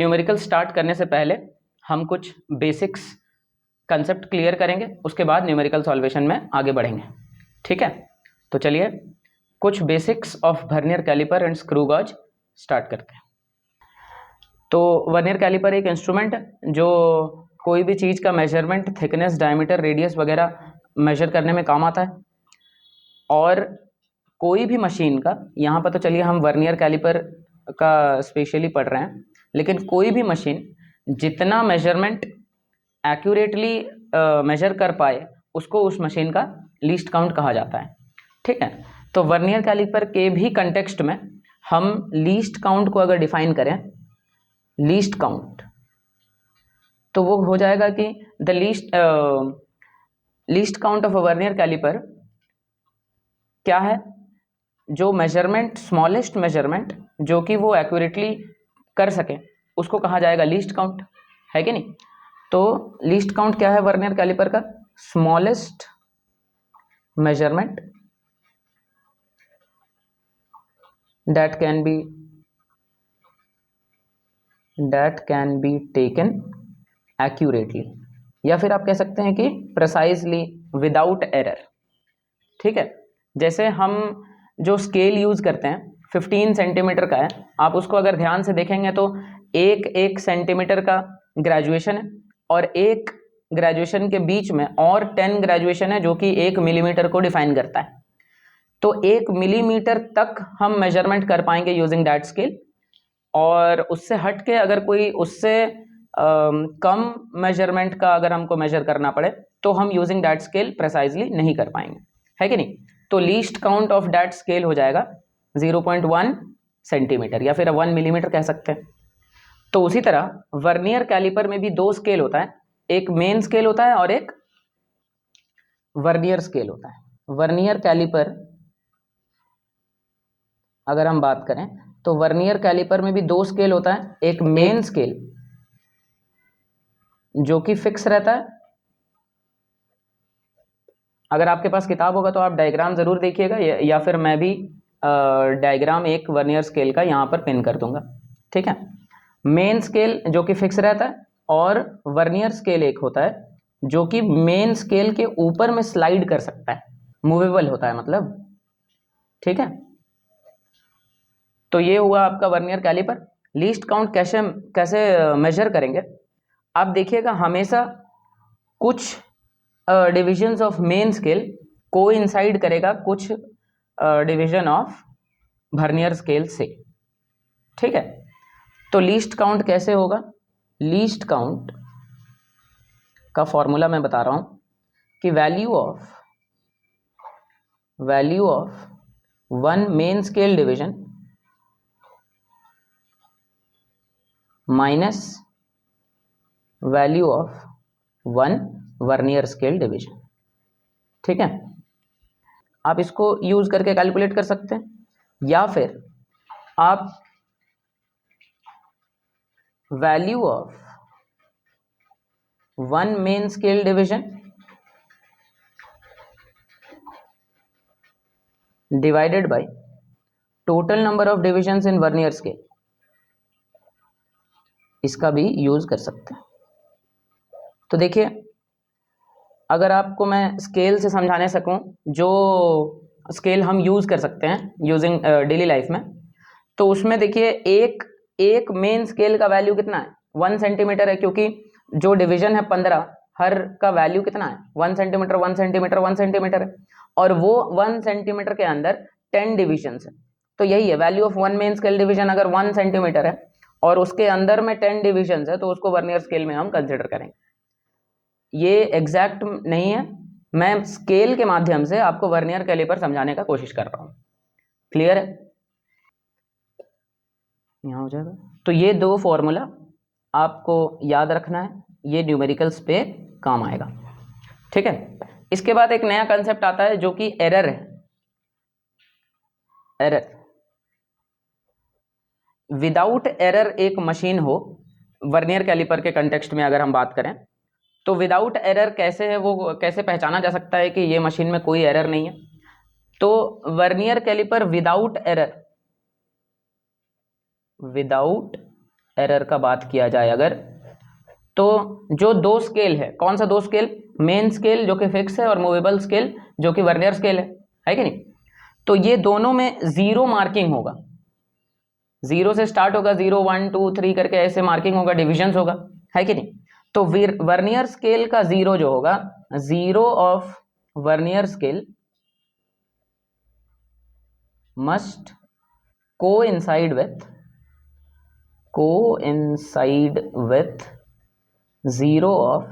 Numerical start करने से पहले हम कुछ बेसिक्स कंसेप्ट क्लियर करेंगे, उसके बाद न्यूमेरिकल सॉल्वेशन में आगे बढ़ेंगे। ठीक है, तो चलिए कुछ basics of vernier calliper and screw gauge start करते हैं। तो वर्नियर कैलिपर एक इंस्ट्रूमेंट है जो कोई भी चीज़ का मेजरमेंट, थिकनेस, डायमीटर, रेडियस वगैरह मेजर करने में काम आता है। और कोई भी मशीन का, यहाँ पर तो चलिए हम वर्नियर कैलिपर का स्पेशली पढ़ रहे हैं, लेकिन कोई भी मशीन जितना मेजरमेंट एक्यूरेटली मेजर कर पाए उसको उस मशीन का लीस्ट काउंट कहा जाता है। ठीक है, तो वर्नियर कैलिपर के भी कंटेक्स्ट में हम लीस्ट काउंट को अगर डिफाइन करें, लीस्ट काउंट, तो वो हो जाएगा कि the least count of a vernier calliper क्या है, जो मेजरमेंट, स्मॉलेस्ट मेजरमेंट जो कि वो एक्यूरेटली कर सके उसको कहा जाएगा लीस्ट काउंट, है कि नहीं। तो लीस्ट काउंट क्या है वर्नियर कैलिपर का, smallest measurement that can be taken accurately, या फिर आप कह सकते हैं कि precisely without error। ठीक है, जैसे हम जो स्केल यूज करते हैं 15 सेंटीमीटर का है, आप उसको अगर ध्यान से देखेंगे तो एक सेंटीमीटर का ग्रेजुएशन है और एक ग्रेजुएशन के बीच में और 10 ग्रेजुएशन है जो कि 1 मिलीमीटर को डिफाइन करता है। तो 1 मिलीमीटर तक हम मेजरमेंट कर पाएंगे यूजिंग दैट स्केल, और उससे हट के अगर कोई उससे कम मेजरमेंट का अगर हमको मेजर करना पड़े तो हम यूजिंग दैट स्केल प्रिसाइजली नहीं कर पाएंगे, है कि नहीं। तो least count of that scale हो जाएगा 0.1 सेंटीमीटर या फिर 1 मिलीमीटर कह सकते हैं। तो उसी तरह वर्नियर कैलिपर में भी 2 स्केल होता है, एक मेन स्केल होता है और एक वर्नियर स्केल होता है। वर्नियर कैलिपर अगर हम बात करें तो वर्नियर कैलिपर में भी 2 स्केल होता है, एक मेन स्केल जो कि फिक्स रहता है। अगर आपके पास किताब होगा तो आप डायग्राम जरूर देखिएगा, या फिर मैं भी डायग्राम एक वर्नियर स्केल का यहाँ पर पिन कर दूंगा। ठीक है, मेन स्केल जो कि फिक्स रहता है और वर्नियर स्केल एक होता है जो कि मेन स्केल के ऊपर में स्लाइड कर सकता है, मूवेबल होता है मतलब। ठीक है, तो ये हुआ आपका वर्नियर कैलिपर। लीस्ट काउंट कैसे मेजर करेंगे, आप देखिएगा हमेशा कुछ divisions of main scale coincide करेगा कुछ डिवीजन ऑफ वर्नियर स्केल से। ठीक है, तो लीस्ट काउंट कैसे होगा, लीस्ट काउंट का फॉर्मूला मैं बता रहा हूं कि value of 1 main scale division minus value of 1 vernier scale division. ठीक है, आप इसको यूज करके कैलकुलेट कर सकते हैं, या फिर आप value of 1 main scale division divided by total number of divisions in vernier scale, इसका भी यूज कर सकते हैं। तो देखिए, अगर आपको मैं स्केल से समझाने सकूं, जो स्केल हम यूज कर सकते हैं यूजिंग डेली लाइफ में, तो उसमें देखिए एक मेन स्केल का वैल्यू कितना है, 1 सेंटीमीटर है, क्योंकि जो डिवीजन है 15, हर का वैल्यू कितना है, 1 सेंटीमीटर 1 सेंटीमीटर 1 सेंटीमीटर है, और वो 1 सेंटीमीटर के अंदर 10 डिविजन है। तो यही है value of 1 main scale division, अगर 1 सेंटीमीटर है और उसके अंदर में 10 डिविजन है तो उसको वर्नियर स्केल में हम कंसिडर करेंगे। ये एग्जैक्ट नहीं है, मैं स्केल के माध्यम से आपको वर्नियर कैलिपर समझाने का कोशिश कर रहा हूं। क्लियर है, यहां हो जाएगा। तो ये 2 फॉर्मूला आपको याद रखना है, ये न्यूमेरिकल्स पे काम आएगा। ठीक है, इसके बाद एक नया कंसेप्ट आता है जो कि एरर है। एरर, विदाउट एरर एक मशीन हो, वर्नियर कैलिपर के कंटेक्स्ट में अगर हम बात करें तो विदाउट एरर कैसे है, वो कैसे पहचाना जा सकता है कि ये मशीन में कोई एरर नहीं है। तो वर्नियर कैलिपर विदाउट एरर का बात किया जाए अगर, तो जो दो स्केल है, कौन सा दो स्केल, मेन स्केल जो कि फिक्स है और मूवेबल स्केल जो कि वर्नियर स्केल है कि नहीं, तो ये दोनों में जीरो मार्किंग होगा, जीरो से स्टार्ट होगा, 0 1 2 3 करके ऐसे मार्किंग होगा, डिविजन्स होगा, है कि नहीं। तो वर्नियर स्केल का जीरो जो होगा, zero of vernier scale must coincide with zero of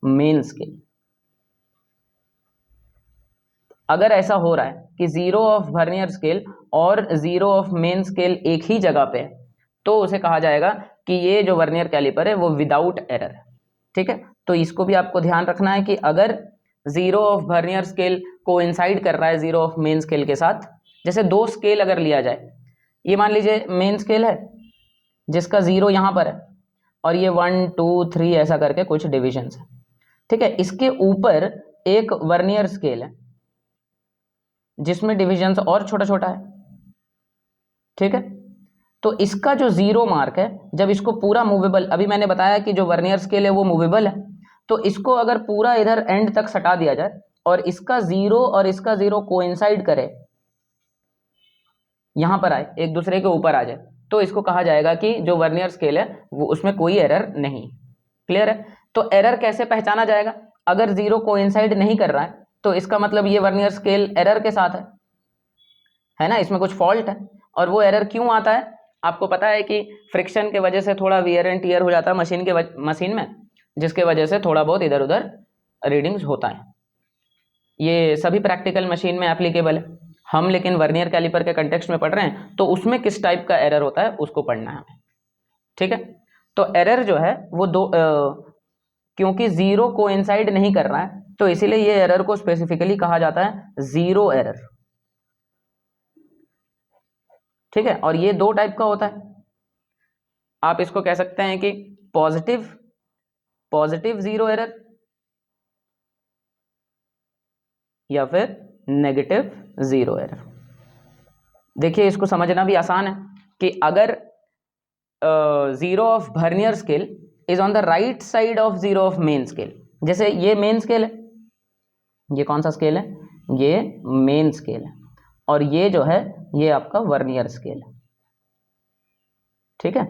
main scale. अगर ऐसा हो रहा है कि जीरो ऑफ वर्नियर स्केल और जीरो ऑफ मेन स्केल एक ही जगह पे है, तो उसे कहा जाएगा कि ये जो वर्नियर कैलिपर है वो विदाउट एरर है। ठीक है, तो इसको भी आपको ध्यान रखना है कि अगर zero of vernier scale coincide कर रहा है जीरो ऑफ मेन स्केल के साथ, जैसे दो स्केल अगर लिया जाए, ये मान लीजिए मेन स्केल है जिसका जीरो यहाँ पर है और ये 1 2 3 ऐसा करके कुछ डिविजन्स है। ठीक है, इसके ऊपर एक वर्नियर स्केल है जिसमें डिविजन्स और छोटा छोटा है। ठीक है, तो इसका जो जीरो मार्क है, जब इसको पूरा मूवेबल, अभी मैंने बताया कि जो वर्नियर स्केल है वो मूवेबल है, तो इसको अगर पूरा इधर एंड तक सटा दिया जाए और इसका जीरो और इसका जीरो कोइंसाइड करे, यहां पर आए, एक दूसरे के ऊपर आ जाए, तो इसको कहा जाएगा कि जो वर्नियर स्केल है वो उसमें कोई एरर नहीं। क्लियर है। तो एरर कैसे पहचाना जाएगा, अगर जीरो कोइंसाइड नहीं कर रहा है तो इसका मतलब ये वर्नियर स्केल एरर के साथ है ना, इसमें कुछ फॉल्ट है। और वो एरर क्यों आता है, आपको पता है कि फ्रिक्शन के वजह से थोड़ा वियर एंड टियर हो जाता है मशीन में, जिसके वजह से थोड़ा बहुत इधर उधर रीडिंग्स होता है। ये सभी प्रैक्टिकल मशीन में एप्लीकेबल है, हम लेकिन वर्नियर कैलिपर के कंटेक्स्ट में पढ़ रहे हैं, तो उसमें किस टाइप का एरर होता है उसको पढ़ना है हमें। ठीक है, तो एरर जो है वो क्योंकि जीरो कोइंसाइड नहीं कर रहा है, तो इसीलिए ये एरर को स्पेसिफिकली कहा जाता है जीरो एरर। ठीक है, और ये दो टाइप का होता है। आप इसको कह सकते हैं कि पॉजिटिव जीरो एरर या फिर नेगेटिव जीरो एरर। देखिए, इसको समझना भी आसान है कि अगर zero of vernier scale is on the right side of zero of main scale, जैसे ये मेन स्केल है, ये कौन सा स्केल है, ये मेन स्केल है, और ये जो है ये आपका वर्नियर स्केल है। ठीक है,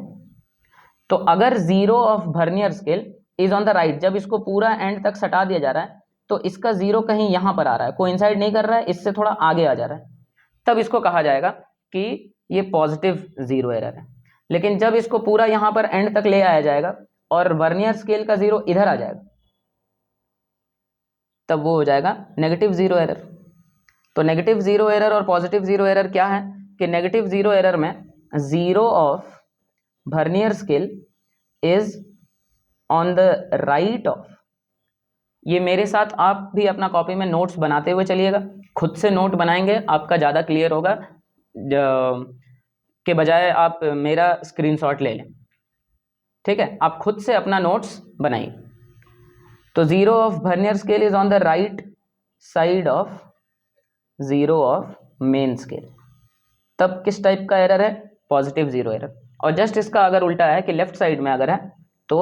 तो अगर zero of vernier scale is on the right, जब इसको पूरा एंड तक सटा दिया जा रहा है तो इसका जीरो कहीं यहां पर आ रहा है, कोइंसाइड नहीं कर रहा है, इससे थोड़ा आगे आ जा रहा है, तब इसको कहा जाएगा कि ये पॉजिटिव जीरो एरर है। लेकिन जब इसको पूरा यहां पर एंड तक ले आया जाएगा और वर्नियर स्केल का जीरो इधर आ जाएगा, तब वो हो जाएगा नेगेटिव जीरो एरर। तो नेगेटिव जीरो एरर और पॉजिटिव जीरो एरर क्या है कि नेगेटिव जीरो एरर में zero of vernier scale is on the right of, ये मेरे साथ आप भी अपना कॉपी में नोट्स बनाते हुए चलिएगा, खुद से नोट बनाएंगे आपका ज़्यादा क्लियर होगा के बजाय आप मेरा स्क्रीनशॉट ले लें। ठीक है, आप खुद से अपना नोट्स बनाइए। तो zero of vernier scale is on the right side of zero of main scale, तब किस टाइप का एरर है, पॉजिटिव जीरो एरर। और जस्ट इसका अगर उल्टा है कि लेफ्ट साइड में अगर है तो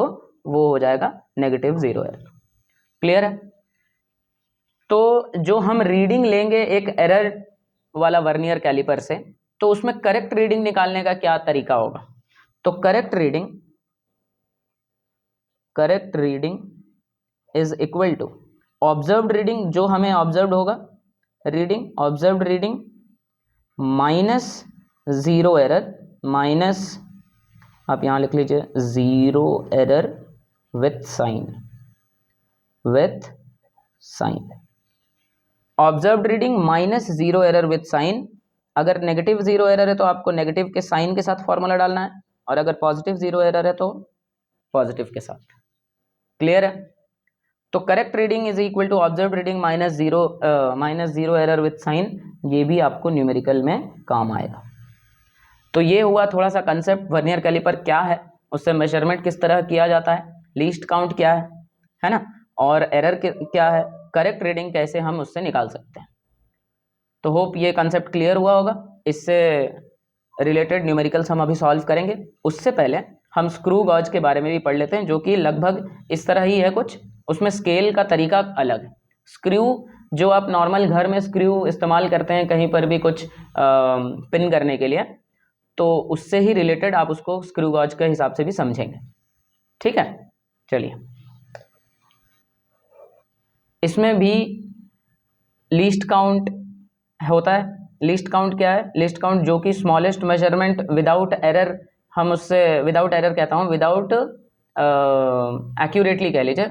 वो हो जाएगा नेगेटिव जीरो एरर। क्लियर है। तो जो हम रीडिंग लेंगे एक एरर वाला वर्नियर कैलिपर से, तो उसमें करेक्ट रीडिंग निकालने का क्या तरीका होगा, तो correct reading is equal to observed reading, जो हमें ऑब्जर्व्ड होगा observed reading minus zero error, minus आप यहां लिख लीजिए zero error with sign, observed reading minus zero error with sign. अगर नेगेटिव जीरो एरर है तो आपको नेगेटिव के साइन के साथ फॉर्मूला डालना है, और अगर पॉजिटिव जीरो एरर है तो पॉजिटिव के साथ। क्लियर है। तो correct reading is equal to observed reading minus zero error with sign, ये भी आपको न्यूमेरिकल में काम आएगा। तो ये हुआ थोड़ा सा कंसेप्ट, वर्नियर कैलिपर क्या है, उससे मेजरमेंट किस तरह किया जाता है, लीस्ट काउंट क्या है ना, और एरर क्या है, करेक्ट रीडिंग कैसे हम उससे निकाल सकते हैं। तो होप ये कंसेप्ट क्लियर हुआ होगा। इससे रिलेटेड न्यूमेरिकल्स हम अभी सॉल्व करेंगे। उससे पहले हम स्क्रू गॉज के बारे में भी पढ़ लेते हैं, जो कि लगभग इस तरह ही है कुछ, उसमें स्केल का तरीका अलग है। स्क्रू जो आप नॉर्मल घर में स्क्रू इस्तेमाल करते हैं कहीं पर भी कुछ पिन करने के लिए, तो उससे ही रिलेटेड आप उसको स्क्रू गॉज के हिसाब से भी समझेंगे। ठीक है, चलिए। इसमें भी लीस्ट काउंट होता है। लीस्ट काउंट क्या है? लीस्ट काउंट जो कि स्मॉलेस्ट मेजरमेंट विदाउट एरर, हम उससे विदाउट एरर कहता हूँ, विदाउट एक्यूरेटली कह लीजिए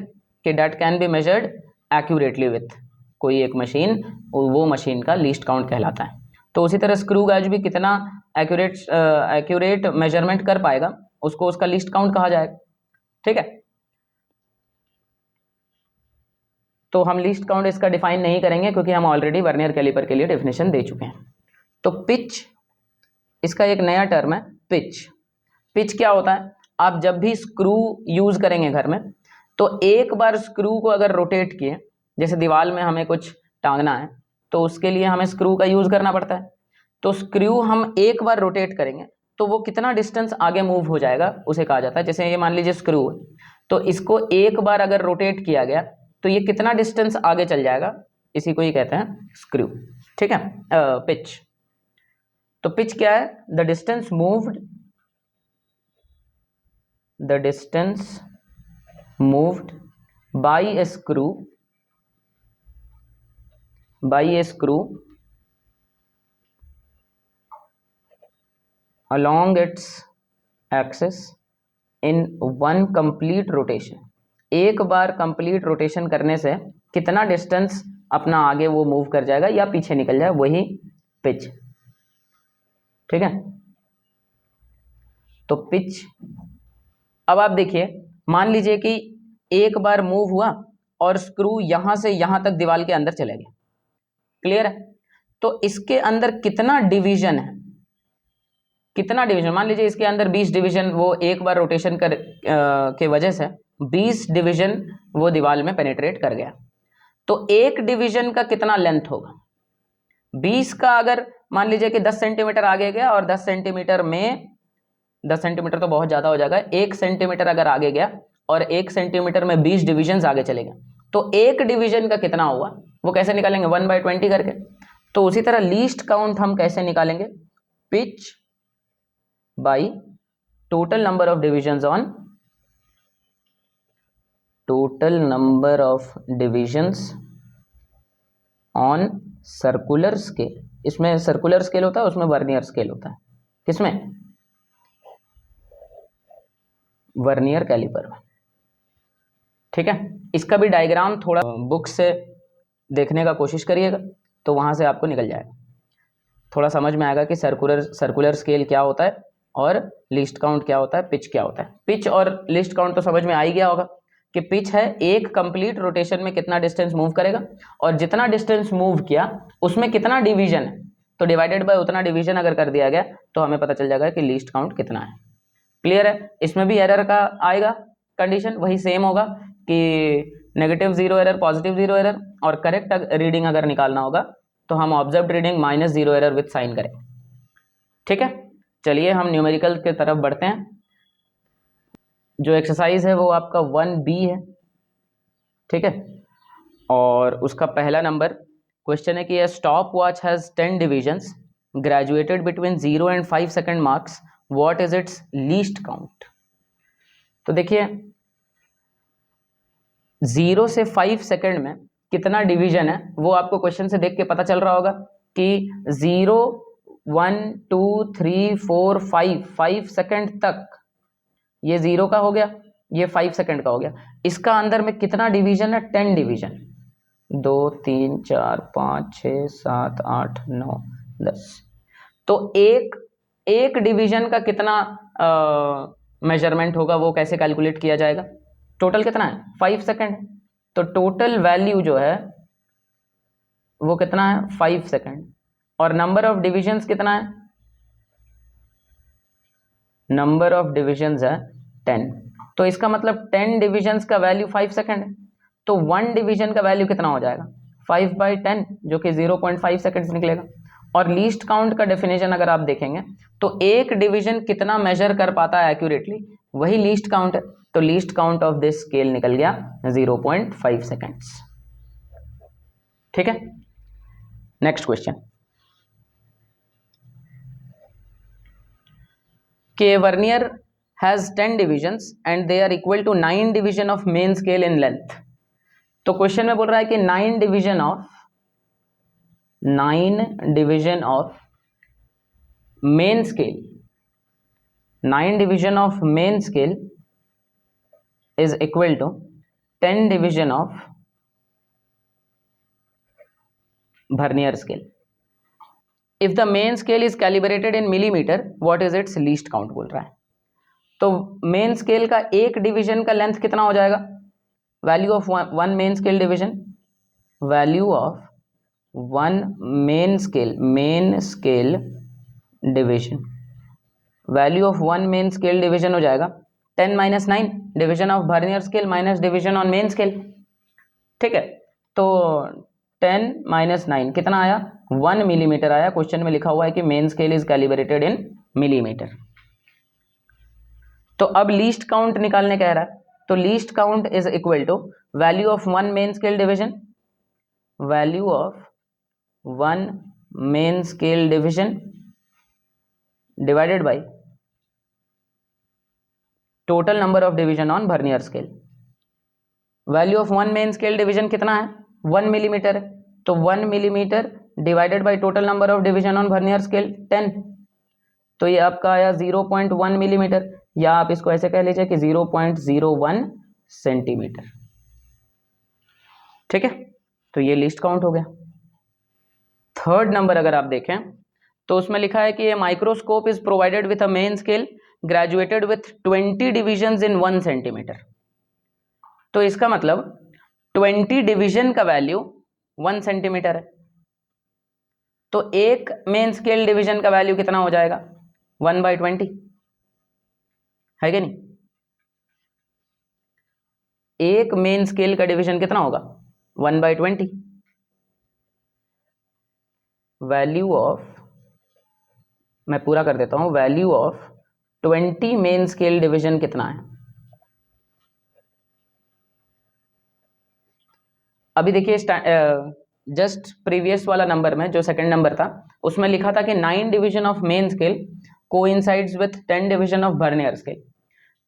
कि that can be measured accurately with कोई एक मशीन, वो मशीन का लीस्ट काउंट कहलाता है। तो उसी तरह स्क्रू गॉज भी कितना एक्यूरेट मेजरमेंट कर पाएगा उसको उसका लीस्ट काउंट कहा जाएगा। ठीक है, तो हम लीस्ट काउंट इसका डिफाइन नहीं करेंगे क्योंकि हम ऑलरेडी वर्नियर कैलिपर के लिए डेफिनेशन दे चुके हैं। तो पिच, इसका एक नया टर्म है पिच। पिच क्या होता है? आप जब भी स्क्रू यूज करेंगे घर में, तो एक बार स्क्रू को अगर रोटेट किए, जैसे दीवार में हमें कुछ टांगना है तो उसके लिए हमें स्क्रू का यूज करना पड़ता है, तो स्क्रू हम एक बार रोटेट करेंगे तो वो कितना डिस्टेंस आगे मूव हो जाएगा उसे कहा जाता है। जैसे ये मान लीजिए स्क्रू है, तो इसको एक बार अगर रोटेट किया गया तो ये कितना डिस्टेंस आगे चल जाएगा, इसी को ही कहते हैं स्क्रू। ठीक है, पिच। तो पिच क्या है? The distance moved, the distance moved by a screw, by a screw along its axis in one complete rotation। एक बार कंप्लीट रोटेशन करने से कितना डिस्टेंस अपना आगे वो मूव कर जाएगा या पीछे निकल जाए, वही पिच। ठीक है, तो पिच। अब आप देखिए, मान लीजिए कि एक बार मूव हुआ और स्क्रू यहां से यहां तक दीवार के अंदर चले गए। क्लियर है? तो इसके अंदर कितना डिवीजन है, कितना डिवीजन? मान लीजिए इसके अंदर 20 डिवीजन, वो एक बार रोटेशन के वजह से 20 डिवीजन वो दीवार में पेनिट्रेट कर गया। तो एक डिवीजन का कितना लेंथ होगा? 20 का अगर मान लीजिए कि 10 सेंटीमीटर आगे गया और 10 सेंटीमीटर में, 10 सेंटीमीटर तो बहुत ज्यादा हो जाएगा, 1 सेंटीमीटर अगर आगे गया और 1 सेंटीमीटर में 20 डिवीजन आगे चले गए, तो एक डिवीजन का कितना हुआ वो कैसे निकालेंगे? 1/20 करके। तो उसी तरह लीस्ट काउंट हम कैसे निकालेंगे? Pitch by total number of divisions on, total number of divisions on circular scale। इसमें सर्कुलर स्केल होता है, उसमें वर्नियर स्केल होता है। किसमें? वर्नियर कैलिपर में। ठीक है, इसका भी डायग्राम थोड़ा बुक से देखने का कोशिश करिएगा तो वहां से आपको निकल जाएगा, थोड़ा समझ में आएगा कि सर्कुलर स्केल क्या होता है और लिस्ट काउंट क्या होता है, पिच क्या होता है। पिच और लिस्ट काउंट तो समझ में आ ही गया होगा कि पिच है एक कंप्लीट रोटेशन में कितना डिस्टेंस मूव करेगा, और जितना डिस्टेंस मूव किया उसमें कितना डिवीजन है, तो डिवाइडेड बाय उतना डिवीजन अगर कर दिया गया तो हमें पता चल जाएगा कि लीस्ट काउंट कितना है। क्लियर है? इसमें भी एरर का आएगा कंडीशन, वही सेम होगा कि -0 एरर, +0 एरर, और करेक्ट रीडिंग अगर निकालना होगा तो हम observed reading -0 error with sign करें। ठीक है, चलिए हम न्यूमेरिकल के तरफ बढ़ते हैं। जो एक्सरसाइज है वो आपका 1B है। ठीक है, और उसका पहला नंबर क्वेश्चन है कि stop watch has 10 divisions graduated between 0 and 5 second marks, what is it's least count. तो देखिए 0 से 5 सेकेंड में कितना डिवीजन है वो आपको क्वेश्चन से देख के पता चल रहा होगा कि 0, 1, 2, 3, 4, 5 सेकेंड तक ये 0 का हो गया, ये 5 सेकेंड का हो गया। इसका अंदर में कितना डिवीजन है? 10 डिवीजन, 2, 3, 4, 5, 6, 7, 8, 9, 10। तो एक डिवीजन का कितना मेजरमेंट होगा वो कैसे कैलकुलेट किया जाएगा? टोटल कितना है? 5 सेकेंड। तो टोटल वैल्यू जो है वो कितना है? 5 सेकेंड। और नंबर ऑफ डिविजन्स कितना है? नंबर ऑफ डिविजन्स है 10। तो इसका मतलब 10 डिविजन्स का वैल्यू 5 सेकेंड है, तो 1 डिवीजन का वैल्यू कितना हो जाएगा? 5/10 जो कि 0.5 सेकेंड्स निकलेगा। और लीस्ट काउंट का डेफिनेशन अगर आप देखेंगे तो एक डिवीजन कितना मेजर कर पाता है एक्यूरेटली, वही लीस्ट काउंट है, तो least count of this scale निकल गया 0.5 सेकेंड्स। ठीक है, नेक्स्ट क्वेश्चन, के vernier has 10 divisions and they are equal to 9 division of main scale in length. तो क्वेश्चन में बोल रहा है कि 9 division of main scale, 9 division of main scale is equal to 10 division of vernier scale. If the main scale is calibrated in millimeter, what is its least count बोल रहा है। तो मेन स्केल का एक डिवीजन का length कितना हो जाएगा, value of one main scale division, value of one main scale division, value of one main scale division हो जाएगा 10 minus 9 division of vernier scale minus division on main scale. ठीक है, तो 10 माइनस 9 कितना आया, 1 मिलीमीटर आया। क्वेश्चन में लिखा हुआ है कि main scale is calibrated in millimetre. तो अब लीस्ट काउंट निकालने कह रहा है, तो least count is equal to value of one main scale division, value of one main scale division divided by total number of division on vernier scale. Value of one main scale division कितना है, 1 millimetre है, तो 1 millimetre divided by total number of division on vernier scale 10, तो ये आपका आया 0.1 millimetre, या आप इसको ऐसे कह लीजिए कि 0.01 सेंटीमीटर। ठीक है, तो ये लिस्ट काउंट हो गया। थर्ड नंबर अगर आप देखें तो उसमें लिखा है कि a microscope is provided with a main scale graduated with 20 divisions in 1 centimetre. तो इसका मतलब 20 डिवीजन का वैल्यू 1 सेंटीमीटर है, तो एक मेन स्केल डिवीजन का वैल्यू कितना हो जाएगा, 1/20 है कि नहीं। एक मेन स्केल का डिवीजन कितना होगा, 1/20। वैल्यू ऑफ, मैं पूरा कर देता हूं, value of 20 main scale division कितना है। अभी देखिए जस्ट प्रीवियस वाला नंबर में जो सेकंड नंबर था उसमें लिखा था कि 9 division of main scale coincides with 10 division of vernier scale.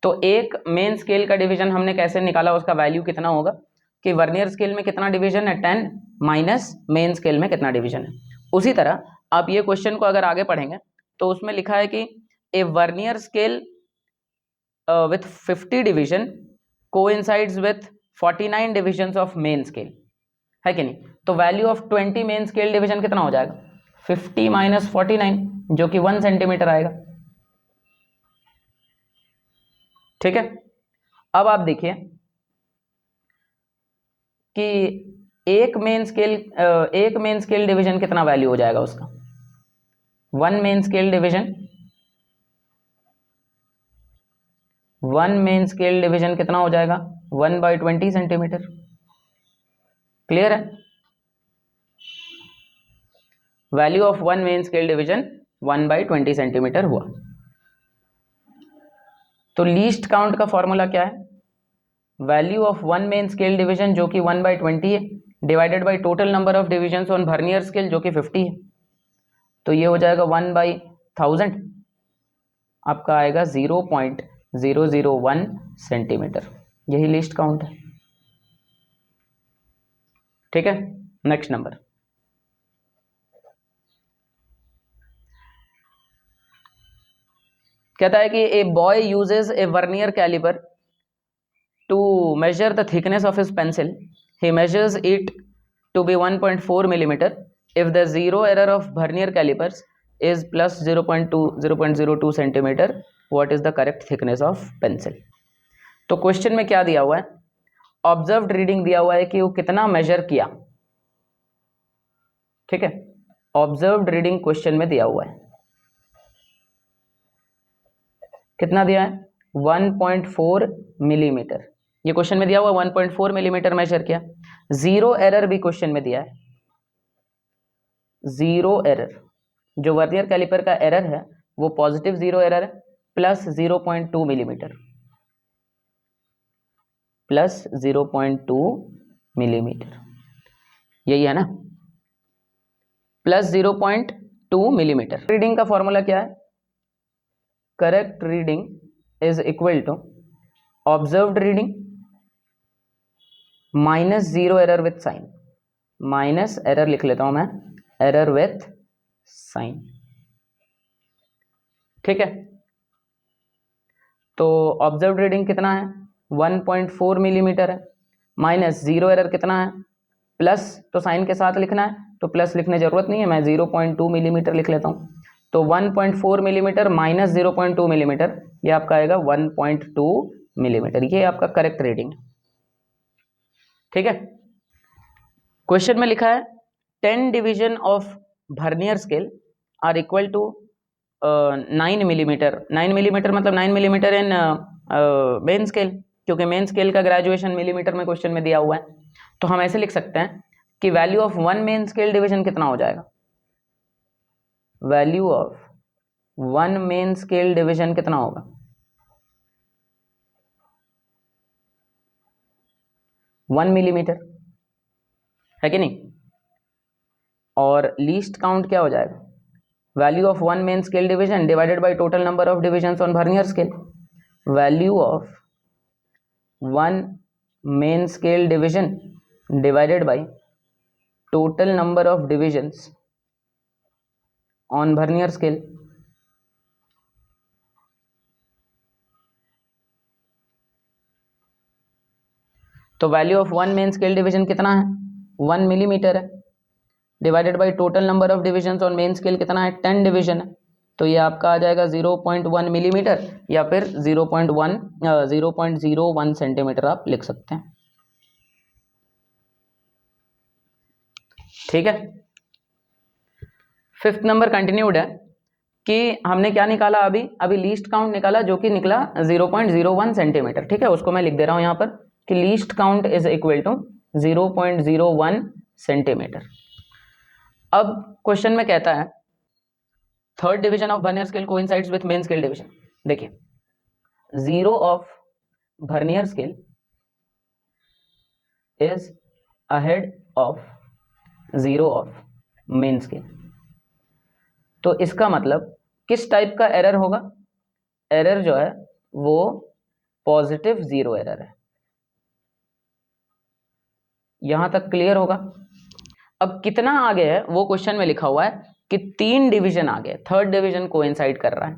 तो एक मेन स्केल का डिवीजन हमने कैसे निकाला, उसका वैल्यू कितना होगा कि वर्नियर स्केल में कितना डिवीजन है 10 माइनस मेन स्केल में कितना डिवीजन है। उसी तरह आप ये क्वेश्चन को अगर आगे पढ़ेंगे तो उसमें लिखा है कि ए vernier scale with 50 division coincides with 49 divisions of main scale, है कि नहीं। तो value of 20 main scale division कितना हो जाएगा, 50 माइनस 49 जो कि 1 सेंटीमीटर आएगा। ठीक है, अब आप देखिए कि एक मेन स्केल डिवीजन कितना वैल्यू हो जाएगा उसका, 1 मेन स्केल डिवीजन कितना हो जाएगा, 1/20 सेंटीमीटर। क्लियर है, value of 1 main scale division 1/20 centimetre हुआ। तो लीस्ट काउंट का फॉर्मूला क्या है, value of 1 main scale division जो कि 1/20 है divided by total number of divisions on vernier scale जो कि 50 है, तो ये हो जाएगा 1/1000, आपका आएगा 0.001 सेंटीमीटर। यही लिस्ट काउंट है। ठीक है, नेक्स्ट नंबर, कहता है कि a boy uses a vernier calliper to measure the thickness of his pencil, he measures it to be 1.4 millimeter if the zero error of vernier calipers is plus 0.02 centimeter, what is the correct thickness of pencil। तो question में क्या दिया हुआ है, observed reading दिया हुआ है कि वो कितना मेजर किया। ठीक है, ऑब्जर्व्ड रीडिंग क्वेश्चन में दिया हुआ है, कितना दिया है 1.4 मिलीमीटर, ये क्वेश्चन में दिया हुआ 1.4 मिलीमीटर मेजर किया। जीरो एरर भी क्वेश्चन में दिया है, जीरो एरर, जो वर्नियर कैलिपर का एरर है वो पॉजिटिव जीरो एरर है प्लस 0.2 मिलीमीटर। प्लस 0.2 मिलीमीटर, यही है ना, प्लस 0.2 मिलीमीटर। रीडिंग का फॉर्मूला क्या है? Correct reading is equal to observed reading minus zero error with sign, minus error लिख लेता हूं मैं, एरर विथ साइन, ठीक है। तो ऑब्जर्व्ड रीडिंग कितना है? 1.4 मिलीमीटर है, माइनस जीरो एरर कितना है? प्लस, तो साइन के साथ लिखना है तो प्लस लिखने जरूरत नहीं है, मैं 0.2 मिलीमीटर लिख लेता हूं। तो 1.4 मिलीमीटर माइनस 0.2 मिलीमीटर, ये आपका आएगा 1.2 मिलीमीटर, ये आपका करेक्ट रीडिंग है, ठीक है। क्वेश्चन में लिखा है 10 division of vernier scale are equal to 9 millimetre. 9 millimetre मतलब 9 मिलीमीटर इन मेन स्केल, क्योंकि मेन स्केल का ग्रेजुएशन मिलीमीटर में क्वेश्चन में दिया हुआ है। तो हम ऐसे लिख सकते हैं कि value of one main scale division कितना हो जाएगा? Value of one main scale division कितना होगा? 1 मिलीमीटर, है कि नहीं? और लीस्ट काउंट क्या हो जाएगा? Value of one main scale division divided by total number of divisions on vernier scale. Value of one main scale division divided by total number of divisions on vernier scale। तो value of one main scale division कितना है? 1 millimetre है, divided by total number of divisions on main scale कितना है? 10 division है, तो ये आपका आ जाएगा 0.1 मिलीमीटर या फिर 0.01 सेंटीमीटर आप लिख सकते हैं, ठीक है। फिफ्थ नंबर कंटिन्यूड है कि हमने क्या निकाला, अभी लीस्ट काउंट निकाला, जो कि निकला 0.01 सेंटीमीटर, ठीक है। उसको मैं लिख दे रहा हूं यहां पर कि least count is equal to 0.01 centimetre. अब क्वेश्चन में कहता है third division of vernier scale coincides with main scale division. देखिए, zero of vernier scale is ahead of zero of main scale. तो इसका मतलब किस टाइप का एरर होगा? एरर जो है वो पॉजिटिव जीरो एरर है। यहां तक क्लियर होगा? अब कितना आगे है वो क्वेश्चन में लिखा हुआ है कि 3 डिवीजन आगे, थर्ड डिवीजन कोइंसाइड कर रहा है।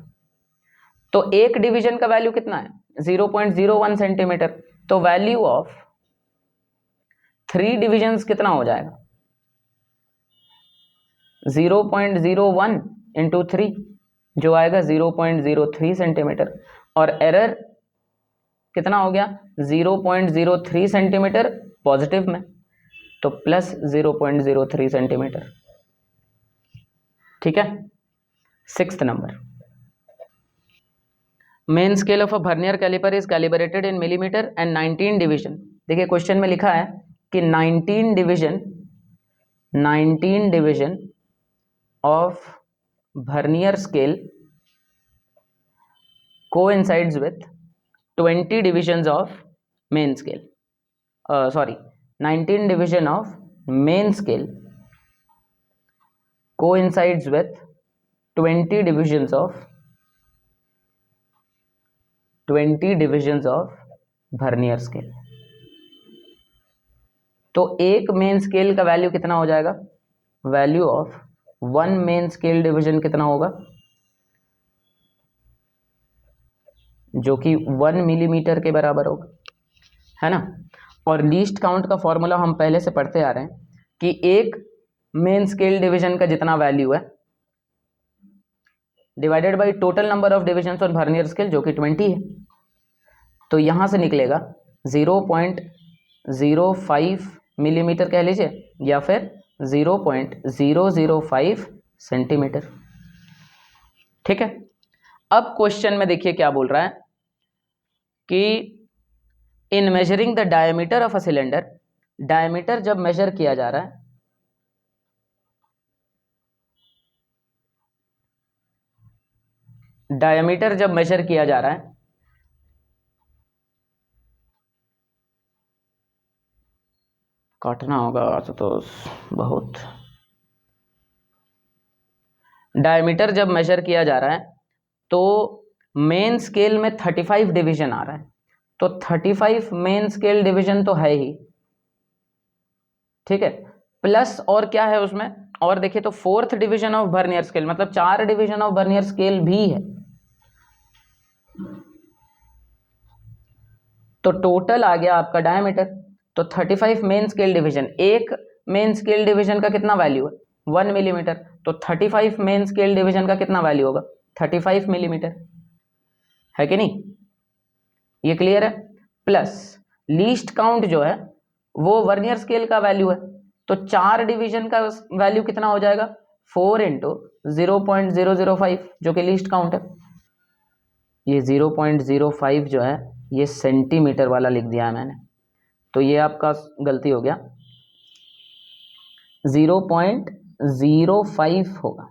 तो एक डिवीजन का वैल्यू कितना है? 0.01 सेंटीमीटर। तो वैल्यू ऑफ 3 डिविजन्स कितना हो जाएगा? 0.01 इंटू 3, जो आएगा 0.03 सेंटीमीटर। और एरर कितना हो गया? 0.03 सेंटीमीटर पॉजिटिव में, तो प्लस 0.03 सेंटीमीटर, ठीक है। Sixth number, main scale of a vernier calliper is calibrated in millimetre and 19 division. देखिए क्वेश्चन में लिखा है कि 19 division of vernier scale coincides with 20 divisions of main scale, 19 division of main scale coincides with 20 divisions of vernier scale. तो एक main scale का value कितना हो जाएगा? Value of one main scale division कितना होगा? जो कि 1 मिलीमीटर के बराबर होगा, है ना। और लीस्ट काउंट का फॉर्मूला हम पहले से पढ़ते आ रहे हैं कि एक मेन स्केल डिवीजन का जितना वैल्यू है divided by total number of divisions on vernier scale, जो कि 20 है। तो यहां से निकलेगा 0.05 मिलीमीटर कह लीजिए, या फिर 0.005 सेंटीमीटर, ठीक है। अब क्वेश्चन में देखिए क्या बोल रहा है कि इन measuring the diameter of a cylinder, diameter जब मेजर किया जा रहा है, डायमीटर जब मेजर किया जा रहा है काटना होगा तो बहुत। डायमीटर जब मेजर किया जा रहा है तो मेन स्केल में 35 डिवीजन आ रहा है, तो 35 मेन स्केल डिवीजन तो है ही, ठीक है, प्लस और क्या है उसमें, और देखिए तो 4th division of vernier scale, मतलब 4 डिवीजन ऑफ वर्नियर स्केल भी है। तो टोटल आ गया आपका डायमीटर। तो 35 मेन स्केल डिवीजन, एक मेन स्केल डिवीजन का कितना वैल्यू है 1 मिलीमीटर, तो 35 मेन स्केल डिवीजन का कितना वैल्यू होगा 35 मिलीमीटर, है कि नहीं, ये क्लियर है। प्लस लीस्ट काउंट जो है वो वर्नियर स्केल का वैल्यू है, तो 4 डिवीजन का वैल्यू कितना हो जाएगा 4 इंटू 0.005 जो कि लीस्ट काउंट है। ये 0.05 जो है ये सेंटीमीटर वाला लिख दिया है मैंने, तो ये आपका गलती हो गया, 0.05 होगा,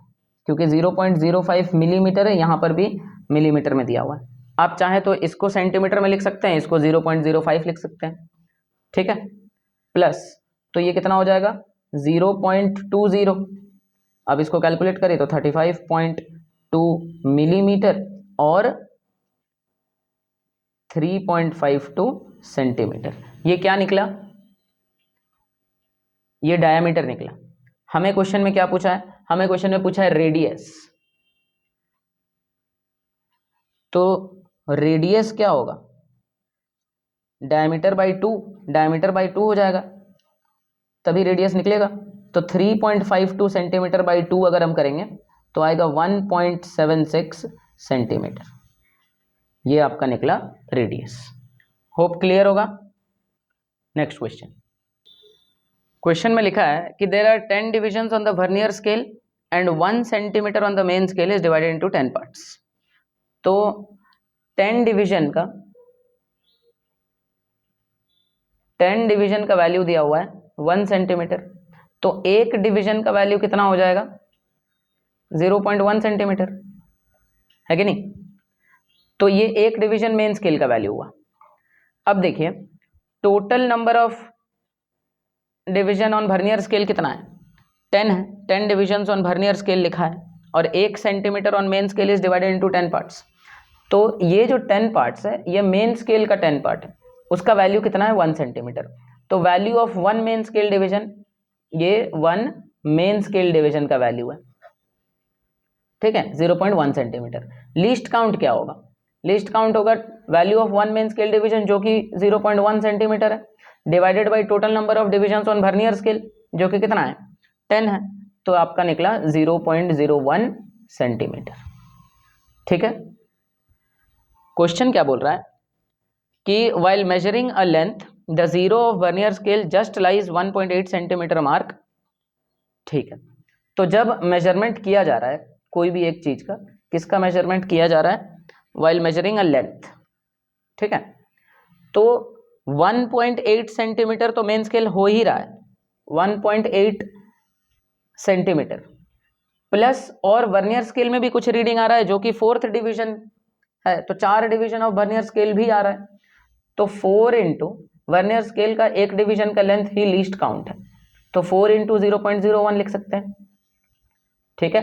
क्योंकि 0.05 मिलीमीटर है, यहाँ पर भी मिलीमीटर में दिया हुआ है। आप चाहे तो इसको सेंटीमीटर में लिख सकते हैं, इसको 0.05 लिख सकते हैं, ठीक है। प्लस तो ये कितना हो जाएगा 0.20, अब इसको कैलकुलेट करें तो 35.2 मिलीमीटर और 3.52 सेंटीमीटर, ये क्या निकला, ये डायमीटर निकला। हमें क्वेश्चन में क्या पूछा है, हमें क्वेश्चन में पूछा है रेडियस, तो रेडियस क्या होगा डायमीटर बाई 2, डायमीटर बाई 2 हो जाएगा तभी रेडियस निकलेगा। तो 3.52 सेंटीमीटर बाई 2 अगर हम करेंगे तो आएगा 1.76 सेंटीमीटर, ये आपका निकला रेडियस। होप क्लियर होगा। नेक्स्ट क्वेश्चन, क्वेश्चन में लिखा है कि there are 10 divisions on the vernier scale and 1 centimetre on the main scale is divided into 10 parts. तो 10 डिवीजन का वैल्यू दिया हुआ है 1 सेंटीमीटर, तो एक डिवीजन का वैल्यू कितना हो जाएगा 0.1 सेंटीमीटर, है कि नहीं। तो ये एक डिवीजन मेन स्केल का वैल्यू हुआ। अब देखिए total number of division on vernier scale कितना है 10 है, 10 डिविजन्स ऑन वर्नियर स्केल लिखा है, और 1 centimetre on main scale is divided into 10 parts. तो ये जो 10 पार्ट्स है ये मेन स्केल का 10 पार्ट है, उसका वैल्यू कितना है 1 सेंटीमीटर। तो value of 1 main scale division, ये 1 मेन स्केल डिवीजन का वैल्यू है, ठीक है 0.1 सेंटीमीटर। लीस्ट काउंट क्या होगा, लीस्ट काउंट होगा value of 1 main scale division जो कि 0.1 सेंटीमीटर है, divided by total number of divisions on vernier scale जो कि कितना है 10 है, तो आपका निकला 0.01 सेंटीमीटर, ठीक है। क्वेश्चन क्या बोल रहा है कि while measuring a length the zero of vernier scale just lies 1.8 centimetre mark, ठीक है। तो जब मेजरमेंट किया जा रहा है कोई भी एक चीज का, किसका मेजरमेंट किया जा रहा है व्हाइल मेजरिंग अ लेंथ, ठीक है, तो 1.8 सेंटीमीटर तो मेन स्केल हो ही रहा है, 1.8 सेंटीमीटर प्लस और वर्नियर स्केल में भी कुछ रीडिंग आ रहा है जो कि 4th डिवीजन है, तो 4 डिवीजन ऑफ वर्नियर स्केल भी आ रहा है, तो 4 इंटू वर्नियर स्केल का एक डिवीजन का लेंथ ही लीस्ट काउंट है, तो 4 इंटू 0.01 लिख सकते हैं, ठीक है।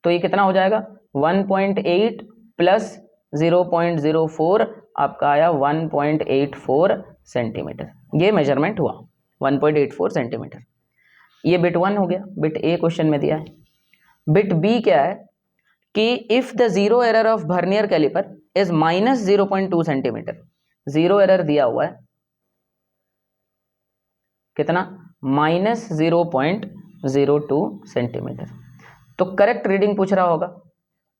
तो ये कितना हो जाएगा 1.8 प्लस 0.04 आपका आया 1.84 सेंटीमीटर, ये मेजरमेंट हुआ 1.84 सेंटीमीटर। ये बिट 1 हो गया, बिट ए क्वेश्चन में दिया है। बिट बी क्या है कि if the zero error of vernier calliper is minus 0.2 centimetre, zero error दिया हुआ है कितना माइनस 0.02 सेंटीमीटर, तो करेक्ट रीडिंग पूछ रहा होगा,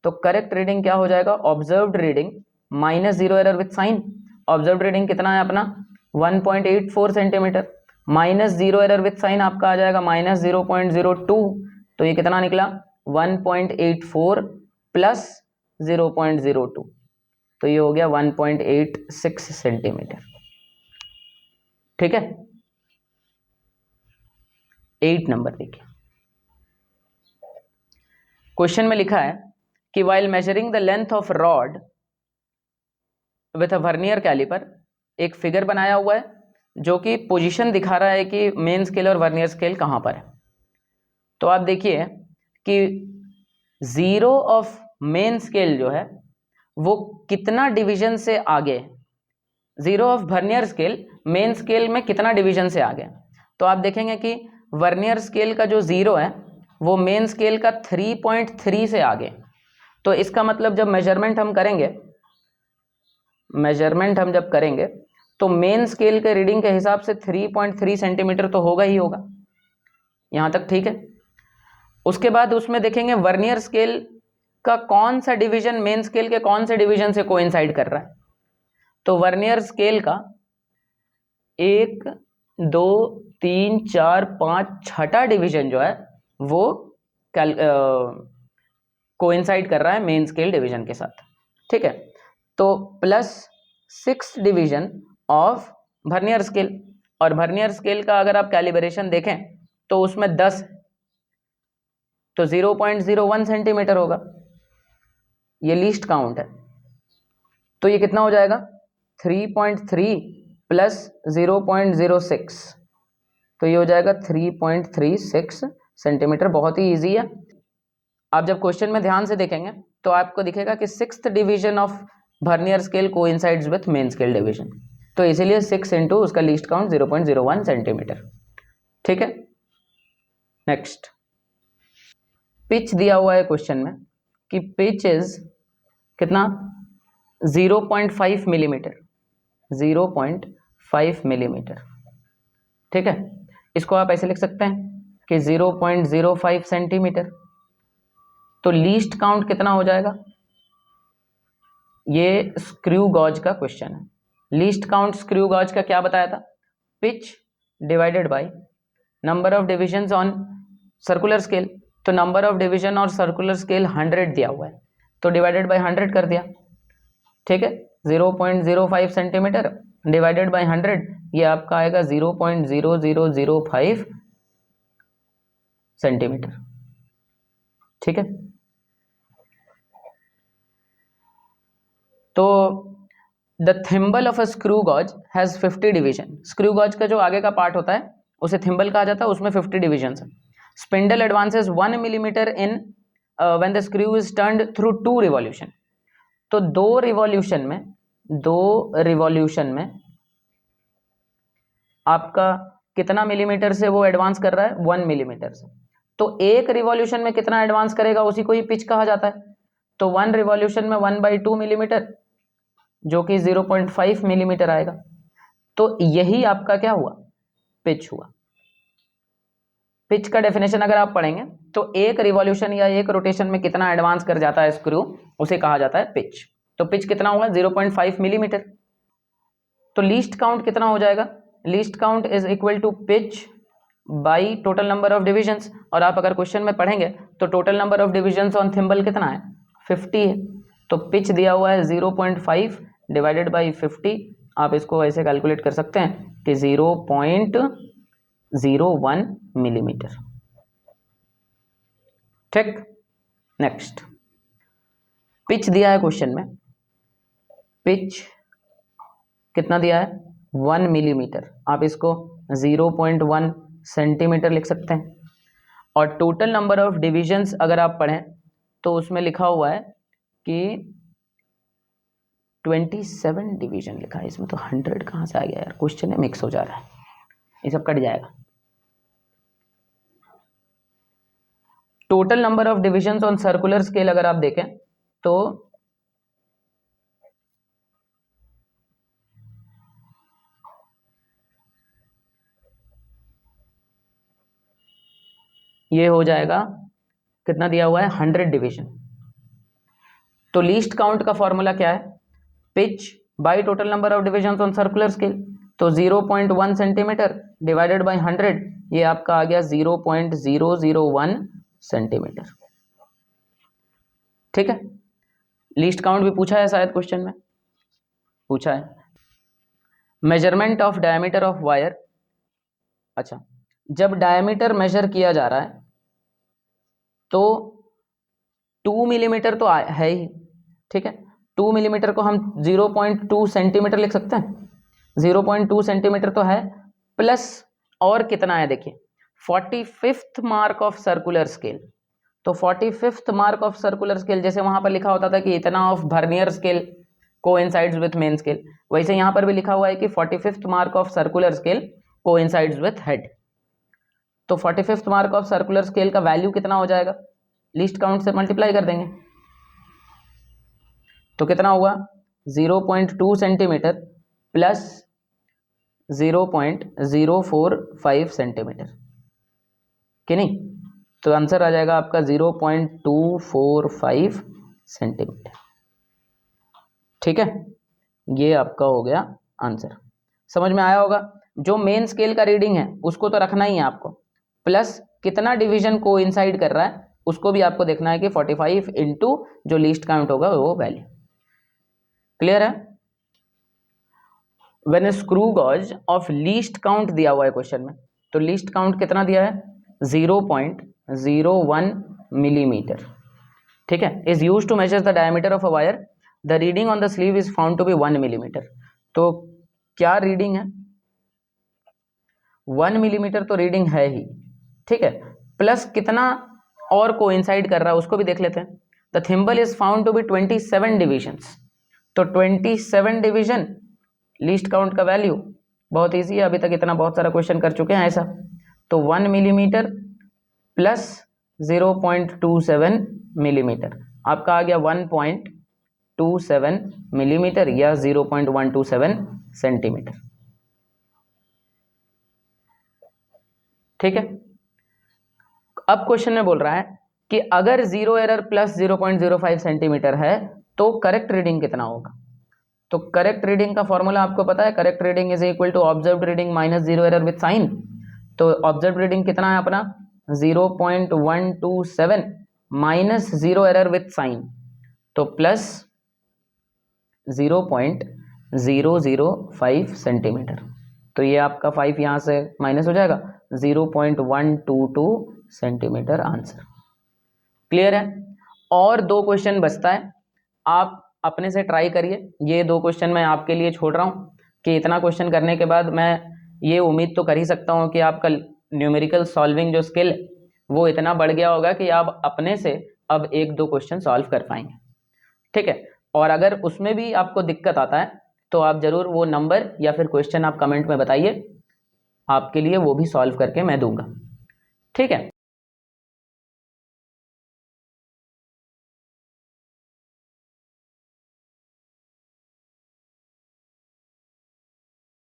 तो करेक्ट रीडिंग क्या हो जाएगा observed reading minus zero error with sign, observed reading कितना है अपना 1.84 centimetre, minus zero error with sign आपका आ जाएगा माइनस 0.02, तो ये कितना निकला 1.84 प्लस 0.02, तो ये हो गया 1.86 सेंटीमीटर, ठीक है। 8 नंबर देखिए, क्वेश्चन में लिखा है कि while measuring the length of rod with a vernier caliper, एक फिगर बनाया हुआ है जो कि पोजीशन दिखा रहा है कि मेन स्केल और वर्नियर स्केल कहाँ पर है। तो आप देखिए कि 0 ऑफ मेन स्केल जो है वो कितना डिवीजन से आगे, 0 of vernier scale main scale में कितना डिवीजन से आगे। तो आप देखेंगे कि वर्नियर स्केल का जो 0 है वो मेन स्केल का 3.3 से आगे। तो इसका मतलब जब मेजरमेंट हम करेंगे तो मेन स्केल के रीडिंग के हिसाब से 3.3 सेंटीमीटर तो होगा ही होगा। यहाँ तक ठीक है। उसके बाद उसमें देखेंगे वर्नियर स्केल का कौन सा डिवीजन मेन स्केल के कौन से डिवीजन से कोइंसाइड कर रहा है। तो वर्नियर स्केल का 1, 2, 3, 4, 5 छठा डिवीजन जो है वो कोइंसाइड कर रहा है मेन स्केल डिवीजन के साथ, ठीक है। तो plus 6 division of vernier scale, और वर्नियर स्केल का अगर आप कैलिब्रेशन देखें तो उसमें 10, तो 0.01 सेंटीमीटर होगा, ये लीस्ट काउंट है। तो ये कितना हो जाएगा 3.3 प्लस 0.06, तो ये हो जाएगा 3.36 सेंटीमीटर। बहुत ही ईजी है। आप जब क्वेश्चन में ध्यान से देखेंगे तो आपको दिखेगा कि 6th division of vernier scale coincides with main scale division, तो इसीलिए 6 इंटू उसका लीस्ट काउंट 0.01 सेंटीमीटर, ठीक है। नेक्स्ट, पिच दिया हुआ है क्वेश्चन में कि पिच इज कितना 0.5 मिलीमीटर, 0.5 मिलीमीटर, ठीक है। इसको आप ऐसे लिख सकते हैं कि 0.05 सेंटीमीटर। तो लीस्ट काउंट कितना हो जाएगा, ये स्क्रू गॉज का क्वेश्चन है। लीस्ट काउंट स्क्रू गॉज का क्या बताया था, pitch divided by number of divisions on circular scale. तो नंबर ऑफ डिवीजन और सर्कुलर स्केल 100 दिया हुआ है, तो डिवाइडेड बाय 100 कर दिया, ठीक है। 0.05 सेंटीमीटर डिवाइडेड बाय 100, ये आपका आएगा 0.0005 सेंटीमीटर, ठीक है। तो the thimble of a screw gauge has 50 division. Screw gauge का जो आगे का पार्ट होता है उसे थिम्बल कहा जाता है, उसमें 50 डिवीजन है। Spindle advances 1 millimetre in when the screw is turned through 2 revolution. तो दो रिवॉल्यूशन में आपका कितना मिलीमीटर से वो एडवांस कर रहा है, 1 मिलीमीटर से। तो एक रिवॉल्यूशन में कितना एडवांस करेगा उसी को ही पिच कहा जाता है। तो 1 रिवॉल्यूशन में 1/2 मिलीमीटर, जो कि 0.5 मिलीमीटर आएगा। तो यही आपका क्या हुआ, पिच हुआ। पिच का डेफिनेशन अगर आप पढ़ेंगे तो एक रिवॉल्यूशन या एक रोटेशन में कितना एडवांस कर जाता है स्क्रू, उसे कहा जाता है पिच। तो पिच कितना हुआ 0.5 मिलीमीटर। तो लीस्ट काउंट कितना हो जाएगा, least count is equal to pitch by total number of divisions. और आप अगर क्वेश्चन में पढ़ेंगे तो total number of divisions on thimble कितना है, 50 है। तो पिच दिया हुआ है 0.5 डिवाइडेड बाई 50। आप इसको ऐसे कैलकुलेट कर सकते हैं कि 0.01 मिलीमीटर, ठीक। नेक्स्ट, पिच दिया है क्वेश्चन में, पिच कितना दिया है 1 मिलीमीटर, आप इसको 0.1 सेंटीमीटर लिख सकते हैं। और टोटल नंबर ऑफ डिविजन्स अगर आप पढ़ें तो उसमें लिखा हुआ है कि 27 डिवीजन लिखा है इसमें, तो 100 कहाँ से आ गया यार, क्वेश्चन है मिक्स हो जा रहा है, ये सब कट जाएगा। Total number of divisions on circular scale अगर आप देखें तो ये हो जाएगा, कितना दिया हुआ है 100 डिवीजन। तो लीस्ट काउंट का फॉर्मूला क्या है, pitch bye total number of divisions on circular scale. तो 0.1 सेंटीमीटर डिवाइडेड बाय 100, ये आपका आ गया 0.001 सेंटीमीटर, ठीक है। लीस्ट काउंट भी पूछा है शायद क्वेश्चन में, पूछा है। Measurement of diameter of wire, अच्छा, जब डायमीटर मेजर किया जा रहा है तो 2 मिलीमीटर तो है ही, ठीक है। 2 मिलीमीटर को हम 0.2 सेंटीमीटर लिख सकते हैं, 0.2 सेंटीमीटर तो है, प्लस और कितना है देखिए 45th mark of circular scale. तो 45th mark of circular scale, जैसे वहां पर लिखा होता था कि इतना of vernier scale coincides with main scale, वैसे यहां पर भी लिखा हुआ है कि 45th mark of circular scale coincides with head. तो 45th mark of circular scale का वैल्यू कितना हो जाएगा, लीस्ट काउंट से मल्टीप्लाई कर देंगे तो कितना हुआ 0.2 सेंटीमीटर प्लस 0.045 सेंटीमीटर कि नहीं। तो आंसर आ जाएगा आपका 0.245 सेंटीमीटर। ठीक है, ये आपका हो गया आंसर। समझ में आया होगा। जो मेन स्केल का रीडिंग है उसको तो रखना ही है आपको, प्लस कितना डिवीजन कोइंसाइड कर रहा है उसको भी आपको देखना है कि 45 इंटू जो लीस्ट काउंट होगा वो वैल्यू। क्लियर है। When screw gauge of least count दिया हुआ है क्वेश्चन में, तो लीस्ट काउंट कितना दिया है 0.01 मिलीमीटर। ठीक है, is use to measure the diameter of a wire, the reading on the sleeve is found to be 1 millimetre. तो क्या रीडिंग है 1 मिलीमीटर तो रीडिंग है ही। ठीक है, प्लस कितना और कोइंसाइड कर रहा है उसको भी देख लेते हैं। The thimble is found to be 27 divisions. तो 27 डिवीजन लीस्ट काउंट का वैल्यू बहुत ईजी है, अभी तक इतना बहुत सारा क्वेश्चन कर चुके हैं ऐसा। तो 1 मिलीमीटर प्लस 0.27 मिलीमीटर आपका आ गया 1.27 मिलीमीटर या 0.127 सेंटीमीटर। ठीक है, अब क्वेश्चन में बोल रहा है कि अगर जीरो एरर प्लस 0.05 सेंटीमीटर है तो करेक्ट रीडिंग कितना होगा। तो करेक्ट रीडिंग का फॉर्मूला आपको पता है, correct reading is equal to observed reading minus zero error with sign. तो ऑब्जर्व्ड रीडिंग कितना है अपना 0.127 minus zero error with sign, तो प्लस 0.005 सेंटीमीटर। तो ये आपका 5 यहाँ से माइनस हो जाएगा 0.122 सेंटीमीटर आंसर। क्लियर है। और 2 क्वेश्चन बचता है, आप अपने से ट्राई करिए। ये 2 क्वेश्चन मैं आपके लिए छोड़ रहा हूँ कि इतना क्वेश्चन करने के बाद मैं ये उम्मीद तो कर ही सकता हूँ कि आपका न्यूमेरिकल सॉल्विंग जो स्किल है वो इतना बढ़ गया होगा कि आप अपने से अब 1-2 क्वेश्चन सॉल्व कर पाएंगे। ठीक है, और अगर उसमें भी आपको दिक्कत आता है तो आप ज़रूर वो नंबर या फिर क्वेश्चन आप कमेंट में बताइए, आपके लिए वो भी सॉल्व करके मैं दूंगा। ठीक है।